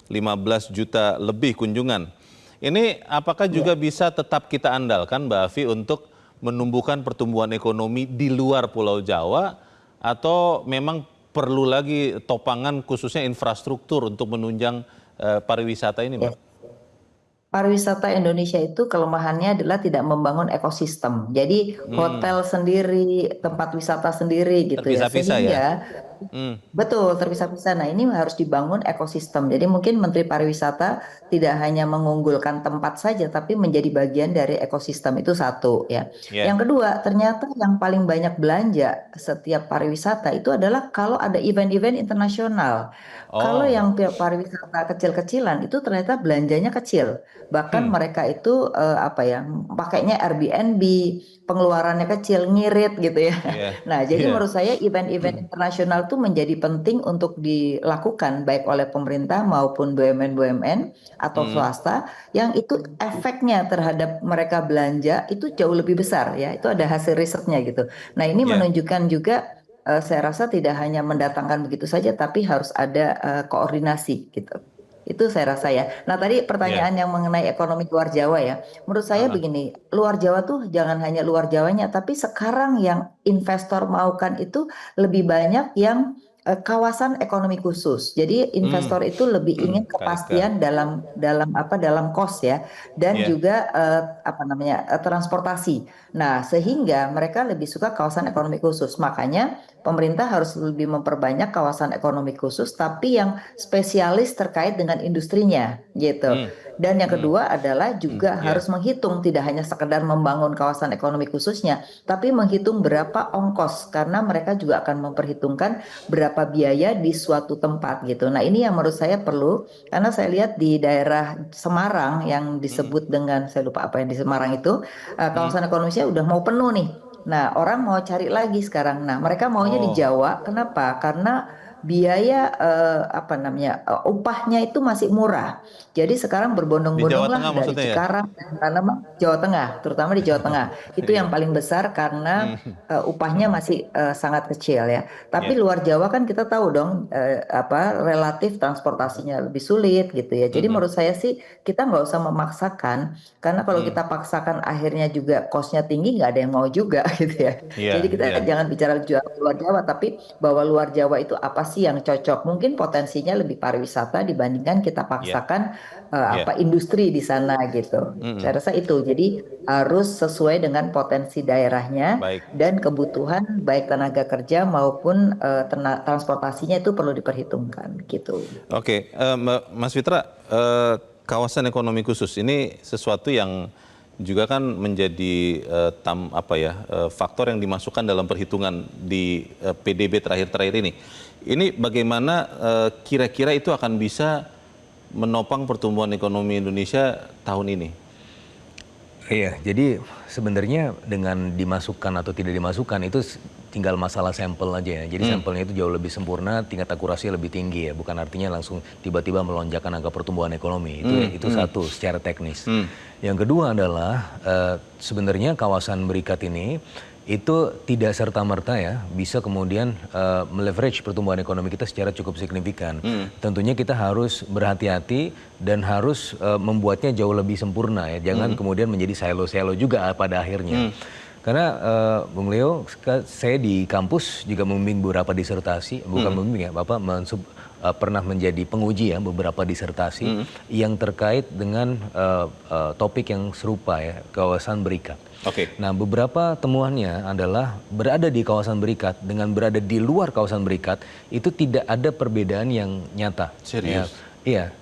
15 juta lebih kunjungan. Ini apakah juga bisa tetap kita andalkan Mbak Afi untuk menumbuhkan pertumbuhan ekonomi di luar Pulau Jawa, atau memang perlu lagi topangan khususnya infrastruktur untuk menunjang pariwisata ini, Mbak? Pariwisata Indonesia itu kelemahannya adalah tidak membangun ekosistem. Jadi hotel sendiri, tempat wisata sendiri gitu ya. Terpisah-pisah ya? Sehingga Hmm. betul terpisah-pisah. Nah ini harus dibangun ekosistem. Jadi mungkin Menteri Pariwisata tidak hanya mengunggulkan tempat saja, tapi menjadi bagian dari ekosistem itu satu ya. Ya. Yang kedua, ternyata yang paling banyak belanja setiap pariwisata itu adalah kalau ada event-event internasional. Kalau Oh. yang pariwisata kecil-kecilan itu ternyata belanjanya kecil. Bahkan mereka itu apa ya, pakainya Airbnb, pengeluarannya kecil, ngirit gitu ya. Iya. Nah, jadi Iya. menurut saya event-event internasional itu menjadi penting untuk dilakukan baik oleh pemerintah maupun BUMN-BUMN atau swasta yang itu efeknya terhadap mereka belanja itu jauh lebih besar ya. Itu ada hasil risetnya gitu. Nah, ini Ya. menunjukkan juga saya rasa tidak hanya mendatangkan begitu saja tapi harus ada koordinasi gitu. Itu saya rasa ya. Nah, tadi Ya. pertanyaan yang mengenai ekonomi luar Jawa ya. Menurut saya Ah, begini, luar Jawa tuh jangan hanya luar Jawanya, tapi sekarang yang investor maukan itu lebih banyak yang kawasan ekonomi khusus. Jadi investor itu lebih ingin KSK. kepastian dalam cost ya dan Ya. juga apa namanya transportasi. Nah, sehingga mereka lebih suka kawasan ekonomi khusus. Makanya pemerintah harus lebih memperbanyak kawasan ekonomi khusus tapi yang spesialis terkait dengan industrinya gitu. Dan yang kedua adalah juga Ya. harus menghitung tidak hanya sekedar membangun kawasan ekonomi khususnya, tapi menghitung berapa ongkos karena mereka juga akan memperhitungkan berapa biaya di suatu tempat gitu. Nah, ini yang menurut saya perlu karena saya lihat di daerah Semarang yang disebut dengan saya lupa apa yang di Semarang itu kawasan ekonomisnya udah mau penuh nih. Nah, orang mau cari lagi sekarang. Nah, mereka maunya di Oh. Jawa. Kenapa? Karena biaya apa namanya upahnya itu masih murah. Jadi sekarang Di berbondong-bondong Jawa lah Tengah dari maksudnya ya? Cikarang dan Tanaman Jawa Tengah, terutama di Jawa Tengah. Itu Iya. yang paling besar karena upahnya masih sangat kecil ya. Tapi Ya. luar Jawa kan kita tahu dong apa relatif transportasinya lebih sulit gitu ya. Jadi menurut saya sih kita nggak usah memaksakan karena kalau kita paksakan akhirnya juga cost-nya tinggi nggak ada yang mau juga gitu ya. Iya. Jadi kita Iya. jangan bicara jual luar Jawa tapi bahwa luar Jawa itu apa sih yang cocok. Mungkin potensinya lebih pariwisata dibandingkan kita Iya. paksakan Iya. apa industri di sana gitu. Saya rasa itu. Jadi harus sesuai dengan potensi daerahnya Baik. dan kebutuhan baik tenaga kerja maupun transportasinya itu perlu diperhitungkan gitu. Oke, Mas Fitra, kawasan ekonomi khusus ini sesuatu yang juga kan menjadi faktor yang dimasukkan dalam perhitungan di PDB terakhir-terakhir ini. Ini bagaimana kira-kira itu akan bisa menopang pertumbuhan ekonomi Indonesia tahun ini? Iya, jadi sebenarnya dengan dimasukkan atau tidak dimasukkan itu tinggal masalah sampel aja ya. Jadi sampelnya itu jauh lebih sempurna, tingkat akurasi lebih tinggi ya. Bukan artinya langsung tiba-tiba melonjakkan angka pertumbuhan ekonomi. Itu satu secara teknis. Yang kedua adalah sebenarnya kawasan berikat ini itu tidak serta-merta ya bisa kemudian meleverage pertumbuhan ekonomi kita secara cukup signifikan. Tentunya kita harus berhati-hati dan harus membuatnya jauh lebih sempurna ya. Jangan kemudian menjadi silo-silo juga pada akhirnya. Karena Bung Leo, saya di kampus juga membimbing beberapa disertasi, bukan membimbing ya, Bapak pernah menjadi penguji ya beberapa disertasi yang terkait dengan topik yang serupa ya, kawasan berikat. Oke. Nah, beberapa temuannya adalah berada di kawasan berikat dengan berada di luar kawasan berikat itu tidak ada perbedaan yang nyata. Serius? Iya,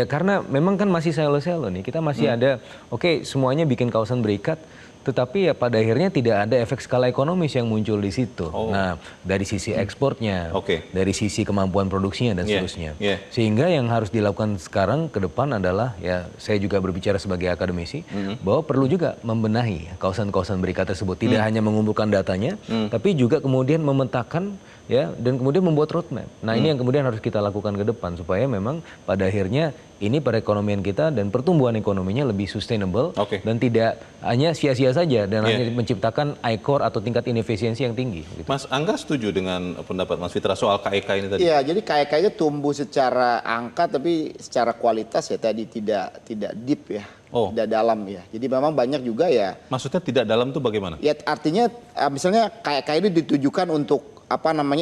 karena memang kan masih selo-selo nih. Kita masih ada, oke, semuanya bikin kawasan berikat, tetapi ya pada akhirnya tidak ada efek skala ekonomis yang muncul di situ. Nah, dari sisi ekspornya, dari sisi kemampuan produksinya dan seterusnya. Sehingga yang harus dilakukan sekarang ke depan adalah ya saya juga berbicara sebagai akademisi bahwa perlu juga membenahi kawasan-kawasan berikat tersebut. Tidak hanya mengumpulkan datanya, tapi juga kemudian memetakan ya dan kemudian membuat roadmap. Nah, ini yang kemudian harus kita lakukan ke depan supaya memang pada akhirnya ini perekonomian kita dan pertumbuhan ekonominya lebih sustainable dan tidak hanya sia-sia saja dan hanya menciptakan ICOR atau tingkat inefisiensi yang tinggi. Gitu. Mas Angga setuju dengan pendapat Mas Fitra soal KEK ini tadi? Iya, jadi KEK itu tumbuh secara angka tapi secara kualitas ya tadi tidak deep ya, tidak dalam ya. Jadi memang banyak juga ya. Maksudnya tidak dalam tuh bagaimana? Ya artinya misalnya KEK ini ditujukan untuk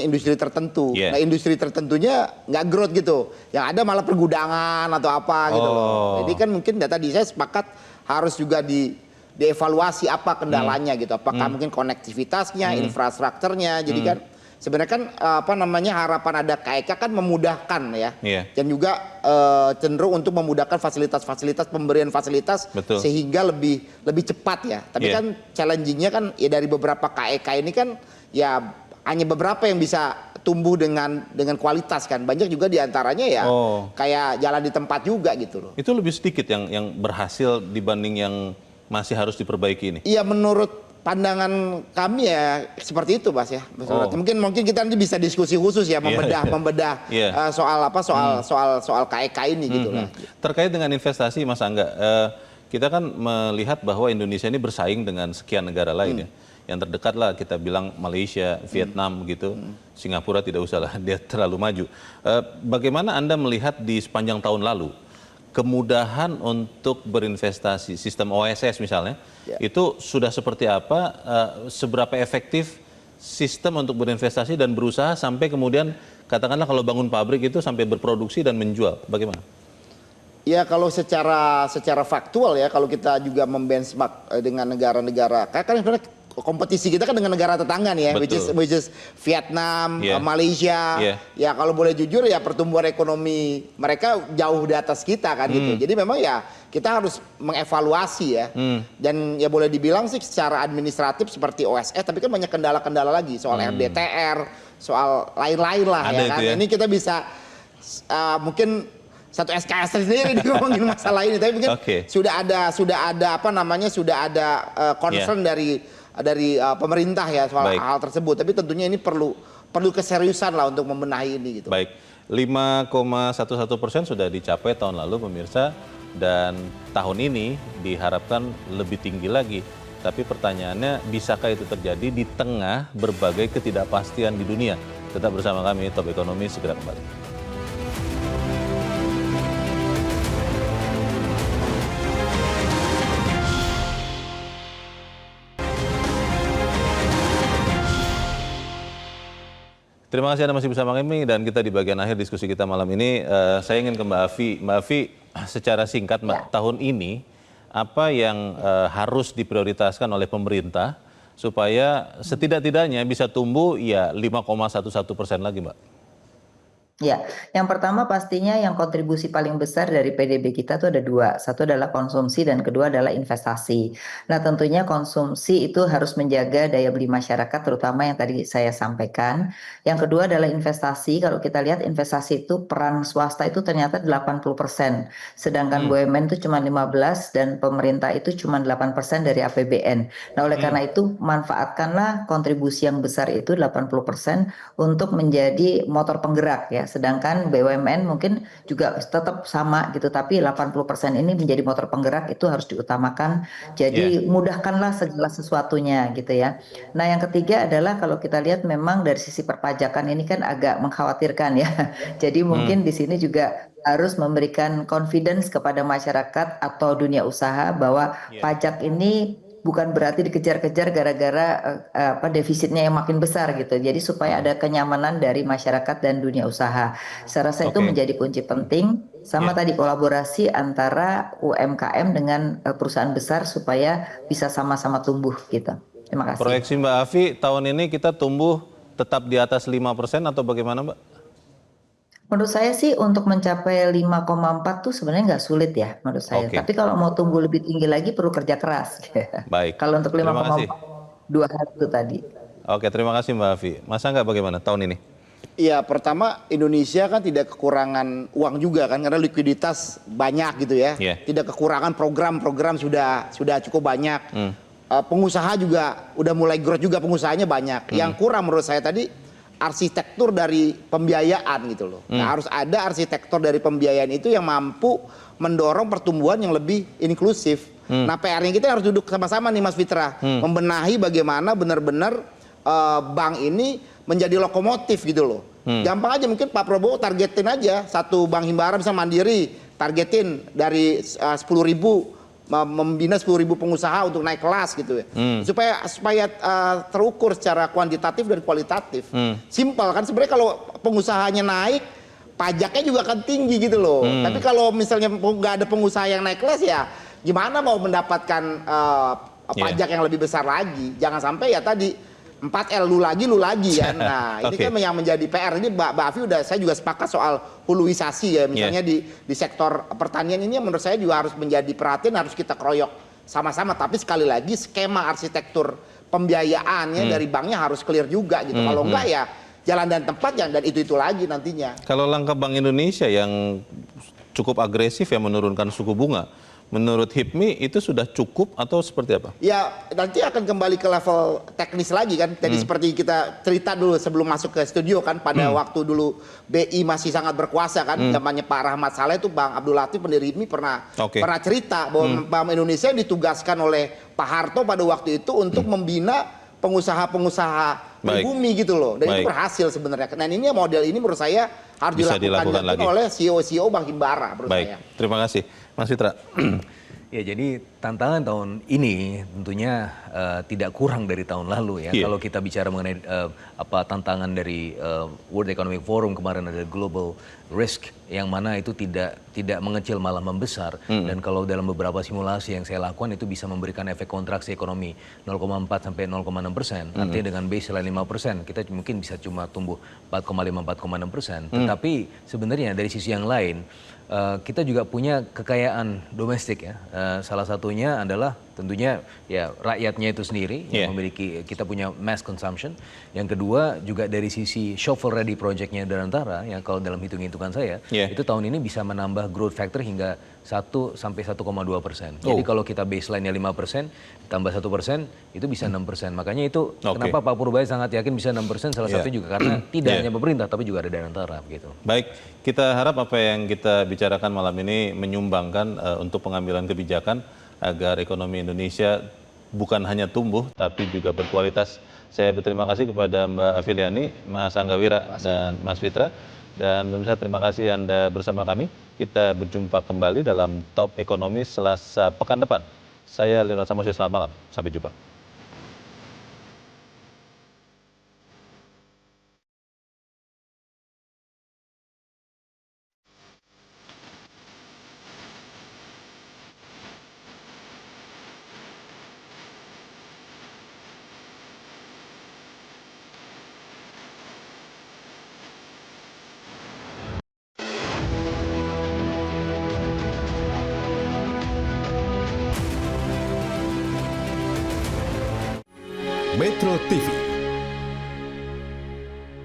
industri tertentu. Nah, industri tertentunya nggak growth gitu. Yang ada malah pergudangan atau apa gitu loh. Jadi kan mungkin tadi saya sepakat harus juga dievaluasi apa kendalanya gitu. Apakah mungkin konektivitasnya, infrastrukturnya. Jadi kan sebenarnya kan harapan ada KEK kan memudahkan ya. Dan juga cenderung untuk memudahkan fasilitas-fasilitas, pemberian fasilitas sehingga lebih cepat ya. Tapi kan challengingnya kan ya dari beberapa KEK ini kan ya hanya beberapa yang bisa tumbuh dengan kualitas kan. Banyak juga diantaranya ya kayak jalan di tempat juga gitu loh. Itu lebih sedikit yang berhasil dibanding yang masih harus diperbaiki ini? Iya, menurut pandangan kami ya seperti itu, Mas ya. Mungkin kita nanti bisa diskusi khusus ya membedah soal KEK ini gitu lah. Terkait dengan investasi, Mas Angga, kita kan melihat bahwa Indonesia ini bersaing dengan sekian negara lain ya. Yang terdekat lah kita bilang Malaysia, Vietnam gitu, Singapura tidak usah lah, dia terlalu maju. Bagaimana Anda melihat di sepanjang tahun lalu kemudahan untuk berinvestasi, sistem OSS misalnya, itu sudah seperti apa, seberapa efektif sistem untuk berinvestasi dan berusaha sampai kemudian katakanlah kalau bangun pabrik itu sampai berproduksi dan menjual, bagaimana? Ya kalau secara faktual ya, kalau kita juga membenchmark dengan negara-negara, kayak kan sebenarnya kompetisi kita kan dengan negara tetangga nih ya, which is Vietnam, Malaysia. Ya kalau boleh jujur ya pertumbuhan ekonomi mereka jauh di atas kita kan gitu. Jadi memang ya kita harus mengevaluasi ya. Dan ya boleh dibilang sih secara administratif seperti OSS, tapi kan banyak kendala-kendala lagi soal RDTR, soal lain-lain lah ya kan. Ini kita bisa mungkin satu SKS sendiri ngomongin masalah ini, tapi mungkin sudah ada concern dari pemerintah ya soal hal tersebut. Tapi tentunya ini perlu keseriusan lah untuk membenahi ini gitu. Baik, 5,11% sudah dicapai tahun lalu pemirsa, dan tahun ini diharapkan lebih tinggi lagi. Tapi pertanyaannya, bisakah itu terjadi di tengah berbagai ketidakpastian di dunia? Tetap bersama kami, Top Ekonomi segera kembali. Terima kasih Anda masih bersama kami dan kita di bagian akhir diskusi kita malam ini. Saya ingin ke Mbak Afi. Mbak Afi, secara singkat Mbak, tahun ini apa yang harus diprioritaskan oleh pemerintah supaya setidak-tidaknya bisa tumbuh ya 5,11% lagi Mbak? Ya, yang pertama pastinya yang kontribusi paling besar dari PDB kita tuh ada dua. Satu adalah konsumsi dan kedua adalah investasi. Nah, tentunya konsumsi itu harus menjaga daya beli masyarakat, terutama yang tadi saya sampaikan. Yang kedua adalah investasi. Kalau kita lihat investasi itu peran swasta itu ternyata 80%, sedangkan BUMN itu cuma 15 dan pemerintah itu cuma 8% dari APBN. Nah, oleh karena itu manfaatkanlah kontribusi yang besar itu 80% untuk menjadi motor penggerak ya. Sedangkan BUMN mungkin juga tetap sama gitu, tapi 80% ini menjadi motor penggerak itu harus diutamakan. Iya. Jadi mudahkanlah segala sesuatunya gitu ya. Nah, yang ketiga adalah kalau kita lihat memang dari sisi perpajakan ini kan agak mengkhawatirkan ya. Jadi mungkin di sini juga harus memberikan confidence kepada masyarakat atau dunia usaha bahwa pajak ini bukan berarti dikejar-kejar gara-gara defisitnya yang makin besar gitu. Jadi supaya ada kenyamanan dari masyarakat dan dunia usaha. Saya rasa itu Oke. menjadi kunci penting. Sama tadi kolaborasi antara UMKM dengan perusahaan besar supaya bisa sama-sama tumbuh gitu. Terima kasih. Proyeksi Mbak Afi, tahun ini kita tumbuh tetap di atas 5% atau bagaimana Mbak? Menurut saya sih untuk mencapai 5,4 tuh sebenarnya nggak sulit ya menurut saya. Oke, Tapi kalau mau tumbuh lebih tinggi lagi perlu kerja keras. baik. Kalau untuk Terima kasih. 5,4 dua hal itu tadi. Oke, terima kasih Mbak Afi. Mas Angga bagaimana tahun ini? Iya, pertama Indonesia kan tidak kekurangan uang juga kan karena likuiditas banyak gitu ya. Iya. Tidak kekurangan program-program sudah cukup banyak. Pengusaha juga udah mulai growth juga, pengusahanya banyak. Yang kurang menurut saya tadi arsitektur dari pembiayaan gitu loh. Nah, harus ada arsitektur dari pembiayaan itu yang mampu mendorong pertumbuhan yang lebih inklusif. Nah, PR-nya kita harus duduk sama-sama nih Mas Fitra, membenahi bagaimana benar-benar bank ini menjadi lokomotif gitu loh. Gampang aja mungkin Pak Prabowo targetin aja satu bank Himbara bisa Mandiri, targetin dari 10.000 membina 10.000 pengusaha untuk naik kelas gitu ya. Supaya terukur secara kuantitatif dan kualitatif. Simpel kan sebenarnya kalau pengusahanya naik, pajaknya juga akan tinggi gitu loh. Tapi kalau misalnya nggak ada pengusaha yang naik kelas ya gimana mau mendapatkan pajak yang lebih besar lagi. Jangan sampai ya tadi 4L lu lagi kan. Nah, ini kan yang menjadi PR. Ini Mbak Afi saya juga sepakat soal huluisasi ya. Misalnya di sektor pertanian ini menurut saya juga harus menjadi perhatian, harus kita keroyok sama-sama. Tapi sekali lagi skema arsitektur pembiayaannya dari banknya harus clear juga gitu. Kalau enggak ya jalan dan tempat dan itu lagi nantinya. Kalau langkah Bank Indonesia yang cukup agresif ya menurunkan suku bunga, menurut HIPMI itu sudah cukup atau seperti apa? Ya nanti akan kembali ke level teknis lagi kan. Jadi seperti kita cerita dulu sebelum masuk ke studio kan pada waktu dulu BI masih sangat berkuasa kan. Zamannya Pak Rahmat Saleh itu Bang Abdul Latif pendiri HIPMI pernah cerita bahwa Bank Indonesia ditugaskan oleh Pak Harto pada waktu itu untuk membina pengusaha-pengusaha pribumi gitu loh. Dan itu berhasil sebenarnya. Dan ini model ini menurut saya harus dilakukan lagi oleh CEO Bank Himbara menurut saya. Terima kasih. Mas Fitra. Ya, jadi tantangan tahun ini tentunya tidak kurang dari tahun lalu ya. Kalau kita bicara mengenai tantangan dari World Economic Forum kemarin ada global risk yang mana itu tidak mengecil malah membesar. Dan kalau dalam beberapa simulasi yang saya lakukan itu bisa memberikan efek kontraksi ekonomi 0,4 sampai 0,6%. Artinya dengan baseline 5% kita mungkin bisa cuma tumbuh 4,5-4,6%. Tetapi sebenarnya dari sisi yang lain kita juga punya kekayaan domestik ya. Salah satunya adalah tentunya ya rakyatnya itu sendiri yang memiliki, kita punya mass consumption. Yang kedua juga dari sisi shovel ready projectnya Danantara yang kalau dalam hitung-hitungan saya itu tahun ini bisa menambah growth factor hingga 1 sampai 1,2%. Jadi kalau kita baseline-nya 5%, tambah 1% itu bisa 6%. Makanya itu kenapa Pak Purbaya sangat yakin bisa 6%, salah satu juga karena tidak hanya pemerintah tapi juga ada Danantara gitu. Baik, kita harap apa yang kita bicarakan malam ini menyumbangkan untuk pengambilan kebijakan agar ekonomi Indonesia bukan hanya tumbuh tapi juga berkualitas. Saya berterima kasih kepada Mbak Afiliani, Mas Angga Wira, dan Mas Fitra. Dan pemirsa, terima kasih Anda bersama kami. Kita berjumpa kembali dalam Top Ekonomi Selasa pekan depan. Saya Leonard Samosir, selamat malam. Sampai jumpa. Metro TV.